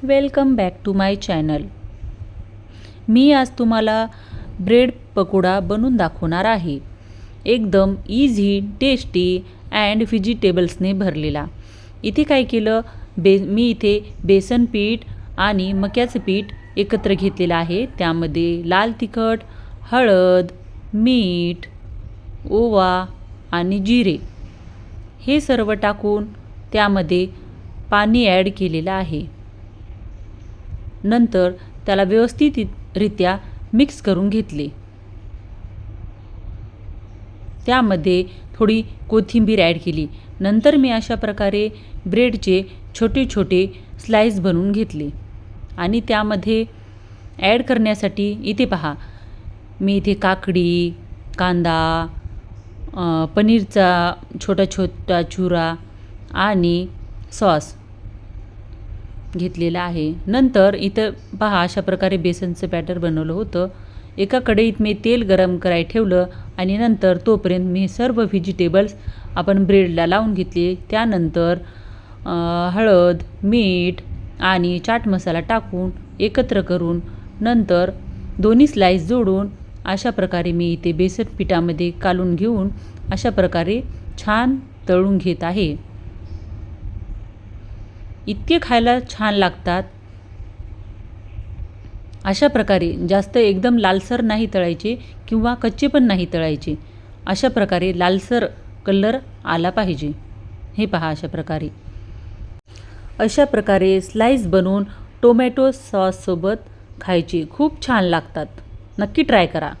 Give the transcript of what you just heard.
Welcome back to my channel. मी आज तुम्हाला ब्रेड पकोडा बनवून दाखवणार आहे। एकदम इझी, टेस्टी अँड व्हेजिटेबल्सने भरलेला। इथे काय केलं, मी इथे बेसन पीठ आणि मक्याचं पीठ एकत्र घेतलेलं आहे। त्यामध्ये लाल तिखट, हळद, मीठ, ओवा आणि जिरे हे सर्व टाकून त्यामध्ये पाणी ॲड केलेलं आहे। नंतर त्याला व्यवस्थितरित्या मिक्स करून घेतले। त्यामध्ये थोडी कोथिंबीर ॲड केली। नंतर मी अशा प्रकारे ब्रेडचे छोटे छोटे स्लाइस बनवून घेतले आणि त्यामध्ये ॲड करण्यासाठी इथे पहा, मी इथे काकडी, कांदा, पनीरचा छोटा छोटा चुरा आणि सॉस घेतलेला आहे। नंतर इथं पहा, अशा प्रकारे बेसनचं बॅटर बनवलं होतं। एका कढईत मी तेल गरम करायला ठेवलं आणि नंतर तोपर्यंत मी सर्व व्हेजिटेबल्स आपण ब्रेडला लावून घेतले। त्यानंतर हळद, मीठ आणि चाट मसाला टाकून एकत्र करून नंतर दोन्ही स्लाइस जोडून अशा प्रकारे मी इथे बेसन पिठामध्ये कालून घेऊन अशा प्रकारे छान तळून घेत आहे। इतके खायला छान लागतात। अशा प्रकारे जास्त एकदम लालसर नाही तळायचे किंवा कच्चे पण नाही तळायचे। अशा प्रकारे लालसर कलर आला पाहिजे। हे पहा, अशा प्रकारे स्लाइस बनवून टोमॅटो सॉससोबत खायचे, खूप छान लागतात। नक्की ट्राय करा।